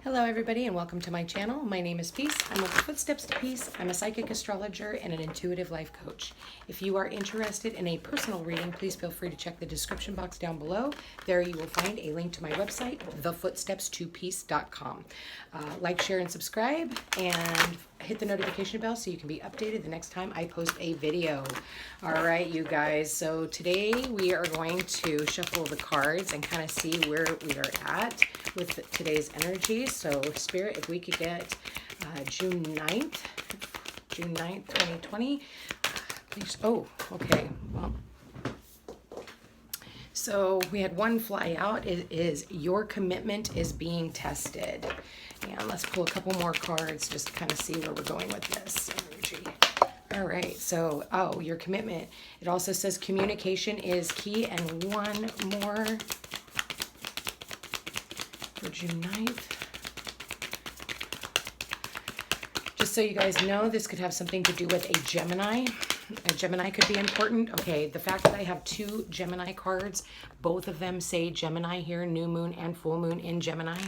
Hello everybody and welcome to my channel. My name is Peace. I'm with Footsteps to Peace. I'm a psychic astrologer and an intuitive life coach. If you are interested in a personal reading, please feel free to check the description box down below. There you will find a link to my website, thefootstepstopeace.com. Like, share, and subscribe, and hit the notification bell so you can be updated the next time I post a video. All right, you guys. So today we are going to shuffle the cards and kind of see where we are at with today's energy. So Spirit, if we could get June 9th, 2020, please. Oh, okay. Well, so we had one fly out. It is your commitment is being tested. And let's pull a couple more cards just to kind of see where we're going with this energy. All right, so, your commitment. It also says communication is key, and one more for June 9th. Just so you guys know, this could have something to do with a Gemini. A Gemini could be important. Okay, the fact that I have two Gemini cards, both of them say Gemini here, new moon and full moon in Gemini.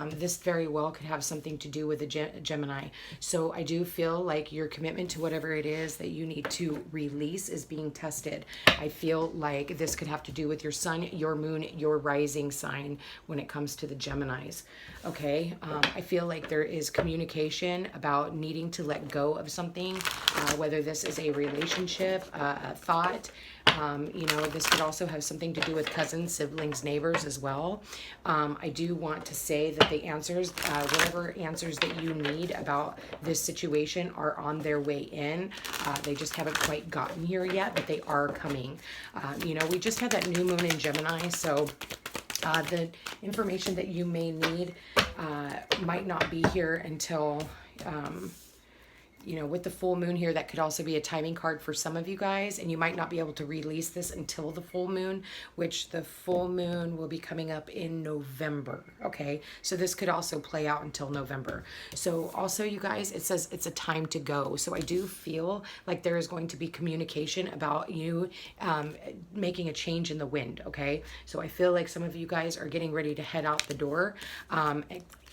This very well could have something to do with a Gemini. So I do feel like your commitment to whatever it is that you need to release is being tested. I feel like this could have to do with your sun, your moon, your rising sign when it comes to the Geminis. Okay, I feel like there is communication about needing to let go of something, whether this is a relationship, a thought. This could also have something to do with cousins, siblings, neighbors as well. I do want to say that the answers, whatever answers that you need about this situation are on their way in. They just haven't quite gotten here yet, but they are coming. We just had that new moon in Gemini, so the information that you may need might not be here until... with the full moon here, that could also be a timing card for some of you guys, and you might not be able to release this until the full moon, which the full moon will be coming up in November. Okay, so this could also play out until November. So also, you guys, it says it's a time to go. So I do feel like there is going to be communication about you making a change in the wind. Okay, so I feel like some of you guys are getting ready to head out the door.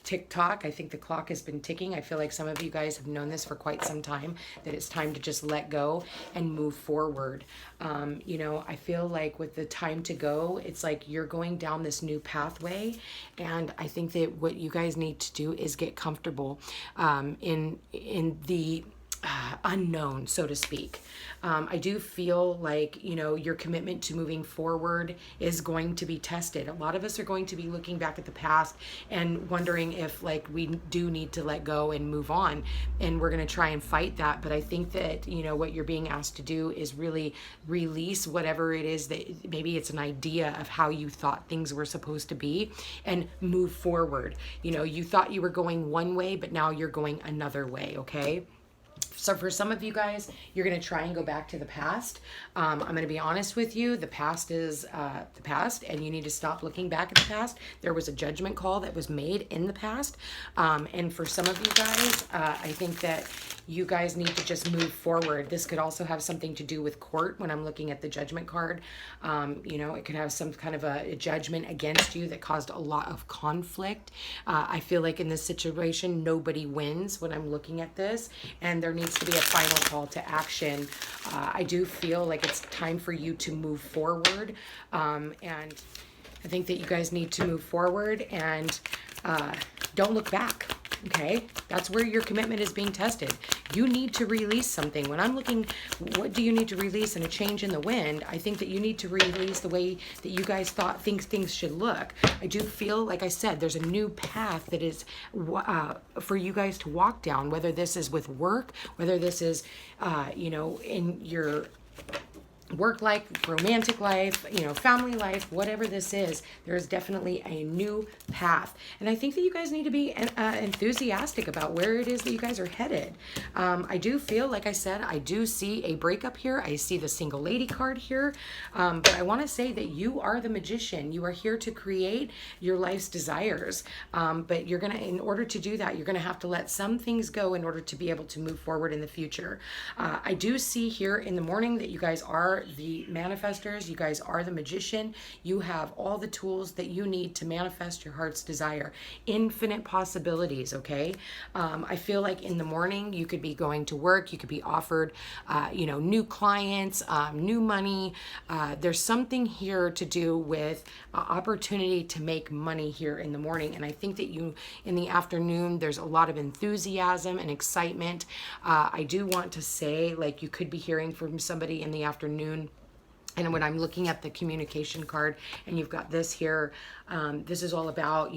Tick-tock, I think the clock has been ticking. I feel like some of you guys have known this for quite some time, that it's time to just let go and move forward. I feel like with the time to go, it's like you're going down this new pathway, and I think that what you guys need to do is get comfortable in the unknown, so to speak. I do feel like, your commitment to moving forward is going to be tested. A lot of us are going to be looking back at the past and wondering if we do need to let go and move on, and we're going to try and fight that. But I think that, what you're being asked to do is really release whatever it is that maybe it's an idea of how you thought things were supposed to be, and move forward. You thought you were going one way, but now you're going another way. Okay. So for some of you guys, you're going to try and go back to the past. I'm going to be honest with you. The past is the past, and you need to stop looking back at the past. There was a judgment call that was made in the past. And for some of you guys, I think that you guys need to just move forward. This could also have something to do with court when I'm looking at the judgment card. It could have some kind of a judgment against you that caused a lot of conflict. I feel like in this situation, nobody wins when I'm looking at this, and there needs to be a final call to action. I do feel like it's time for you to move forward, and I think that you guys need to move forward and don't look back. Okay, that's where your commitment is being tested. You need to release something. When I'm looking, what do you need to release in a change in the wind? I think that you need to release the way that you guys thought things should look. I do feel, like I said, there's a new path that is for you guys to walk down, whether this is with work, whether this is, in your work life, romantic life, family life, whatever this is, there's definitely a new path. And I think that you guys need to be enthusiastic about where it is that you guys are headed. I do feel, like I said, I do see a breakup here. I see the single lady card here. But I want to say that you are the magician. You are here to create your life's desires. But you're going to, in order to do that, you're going to have to let some things go in order to be able to move forward in the future. I do see here in the morning that you guys are are the manifestors. You guys are the magician. You have all the tools that you need to manifest your heart's desire. Infinite possibilities, okay? I feel like in the morning you could be going to work. You could be offered, new clients, new money. There's something here to do with opportunity to make money here in the morning. And I think that you, in the afternoon, there's a lot of enthusiasm and excitement. I do want to say, like, you could be hearing from somebody in the afternoon. And when I'm looking at the communication card, and you've got this here, this is all about,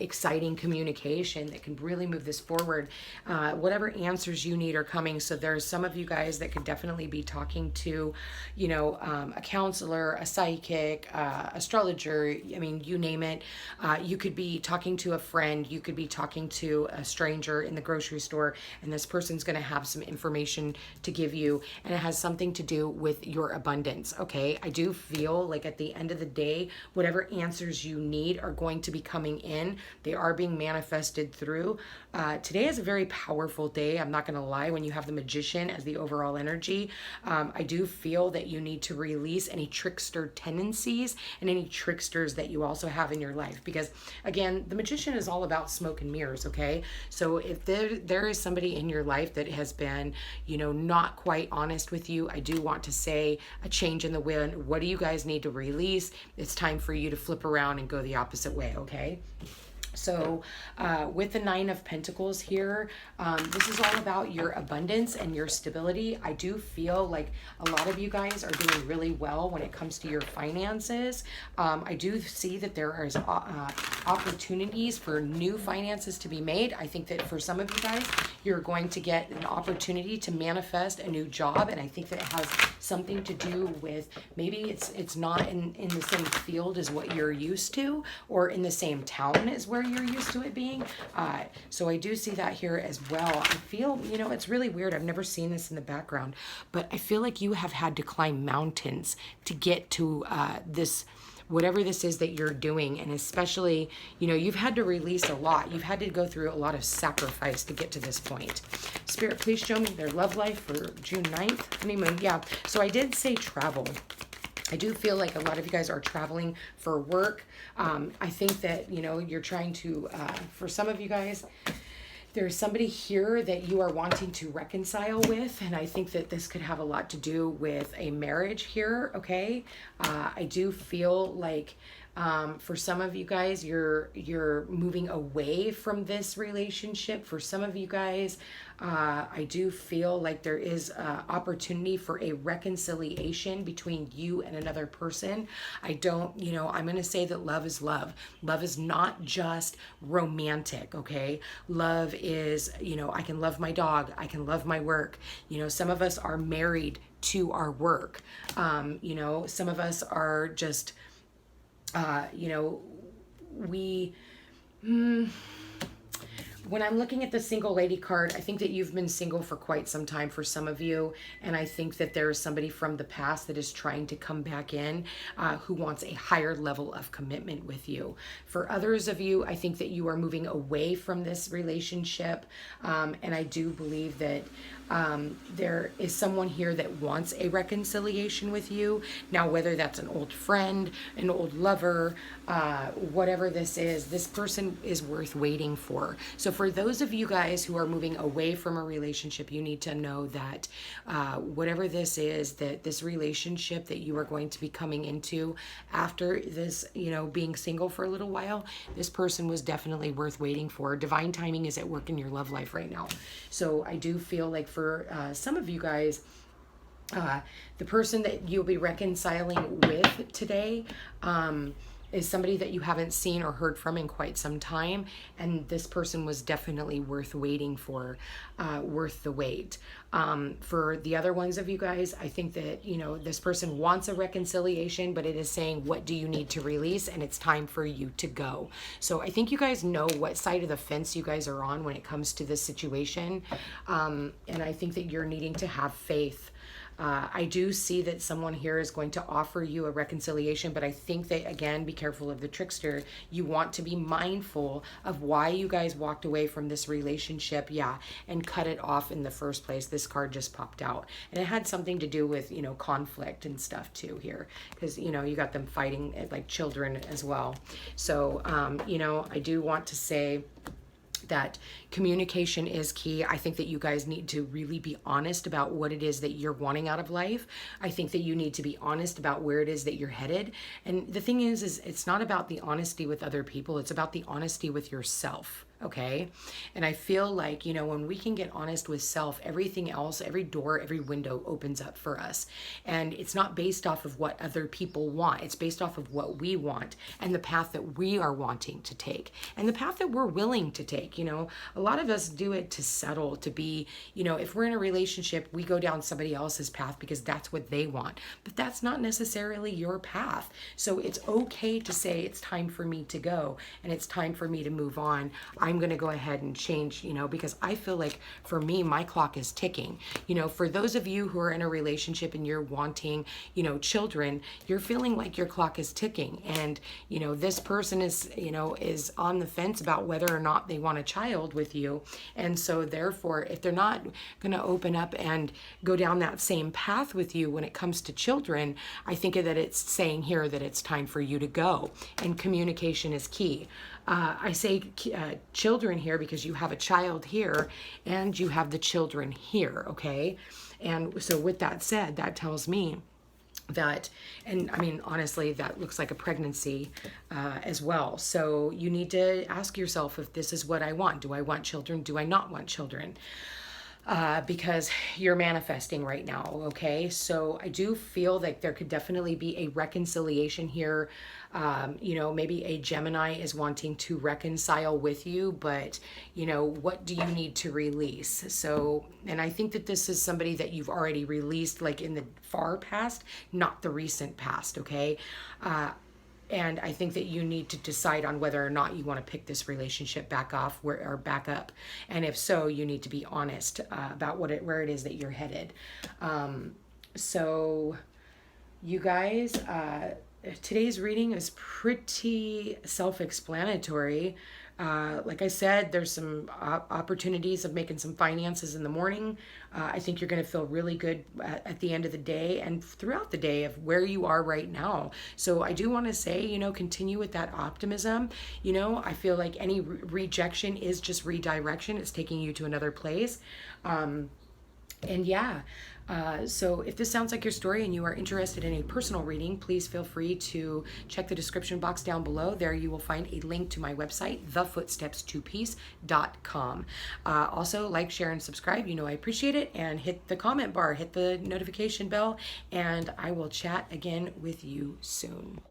exciting communication that can really move this forward. Whatever answers you need are coming. So there's some of you guys that could definitely be talking to, a counselor, a psychic, astrologer. I mean, you name it. You could be talking to a friend. You could be talking to a stranger in the grocery store, and this person's going to have some information to give you, and it has something to do with your abundance. Okay, I do feel like at the end of the day, whatever answers you need are going to be coming in. They are being manifested through. Today is a very powerful day. I'm not going to lie. When you have the magician as the overall energy, I do feel that you need to release any trickster tendencies and any tricksters that you also have in your life. Because again, the magician is all about smoke and mirrors. Okay, so if there is somebody in your life that has been, not quite honest with you, I do want to say a change in the wind. What do you guys need to release? It's time for you to flip around and go the opposite way. Okay. So with the Nine of Pentacles here, this is all about your abundance and your stability. I do feel like a lot of you guys are doing really well when it comes to your finances. I do see that there is opportunities for new finances to be made. I think that for some of you guys, you're going to get an opportunity to manifest a new job. And I think that it has something to do with maybe it's not in the same field as what you're used to, or in the same town as where you're used to it being. So I do see that here as well. I feel, it's really weird. I've never seen this in the background, but I feel like you have had to climb mountains to get to this, whatever this is that you're doing. And especially, you've had to release a lot. You've had to go through a lot of sacrifice to get to this point. Spirit, please show me their love life for June 9th. Honeymoon. Yeah. So I did say travel. I do feel like a lot of you guys are traveling for work. I think that, you're trying to, for some of you guys, there's somebody here that you are wanting to reconcile with. And I think that this could have a lot to do with a marriage here. Okay. I do feel like, for some of you guys, you're moving away from this relationship. For some of you guys, I do feel like there is opportunity for a reconciliation between you and another person. I don't, I'm going to say that love is love. Love is not just romantic, okay? Love is, I can love my dog. I can love my work. Some of us are married to our work. Some of us are just, when I'm looking at the single lady card, I think that you've been single for quite some time for some of you. And I think that there is somebody from the past that is trying to come back in, who wants a higher level of commitment with you. For others of you, I think that you are moving away from this relationship. And I do believe that there is someone here that wants a reconciliation with you. Now, whether that's an old friend, an old lover, whatever this is, this person is worth waiting for. So for those of you guys who are moving away from a relationship, you need to know that whatever this is, that this relationship that you are going to be coming into after this, being single for a little while, this person was definitely worth waiting for. Divine timing is at work in your love life right now. So I do feel like for some of you guys, the person that you'll be reconciling with today is somebody that you haven't seen or heard from in quite some time, and this person was definitely worth waiting for, worth the wait. For the other ones of you guys, I think that, this person wants a reconciliation, but it is saying, what do you need to release? And it's time for you to go. So I think you guys know what side of the fence you guys are on when it comes to this situation. And I think that you're needing to have faith. I do see that someone here is going to offer you a reconciliation, but I think that, again, be careful of the trickster. You want to be mindful of why you guys walked away from this relationship, yeah, and cut it off in the first place. This card just popped out. And it had something to do with, you know, conflict and stuff too here. Because, you know, you got them fighting like children as well. So, you know, I do want to say that communication is key. I think that you guys need to really be honest about what it is that you're wanting out of life. I think that you need to be honest about where it is that you're headed. And the thing is it's not about the honesty with other people. It's about the honesty with yourself. Okay. And I feel like, you know, when we can get honest with self, everything else, every door, every window opens up for us. And it's not based off of what other people want. It's based off of what we want and the path that we are wanting to take and the path that we're willing to take. You know, a lot of us do it to settle, to be, you know, if we're in a relationship, we go down somebody else's path because that's what they want, but that's not necessarily your path. So it's okay to say it's time for me to go and it's time for me to move on. I'm going to go ahead and change, you know, because I feel like for me, my clock is ticking. You know, for those of you who are in a relationship and you're wanting, you know, children, you're feeling like your clock is ticking. And, you know, this person is, you know, is on the fence about whether or not they want a child with you. And so therefore, if they're not going to open up and go down that same path with you when it comes to children, I think that it's saying here that it's time for you to go. And communication is key. I say children here because you have a child here and you have the children here, okay? And so with that said, that tells me that, and I mean, honestly, that looks like a pregnancy as well. So you need to ask yourself if this is what I want. Do I want children? Do I not want children? Because you're manifesting right now, okay? So I do feel like there could definitely be a reconciliation here. You know, maybe a Gemini is wanting to reconcile with you, but, you know, what do you need to release? So, and I think that this is somebody that you've already released, like in the far past, not the recent past, okay? And I think that you need to decide on whether or not you want to pick this relationship back off or back up. And if so, you need to be honest about where it is that you're headed. So you guys, today's reading is pretty self-explanatory. Like I said, there's some opportunities of making some finances in the morning. I think you're going to feel really good at the end of the day and throughout the day of where you are right now. So I do want to say, you know, continue with that optimism. You know, I feel like any rejection is just redirection. It's taking you to another place. And yeah, so if this sounds like your story and you are interested in a personal reading, please feel free to check the description box down below. There you will find a link to my website, thefootsteps2piece.com. Also, like, share, and subscribe. You know I appreciate it. And hit the comment bar, hit the notification bell, and I will chat again with you soon.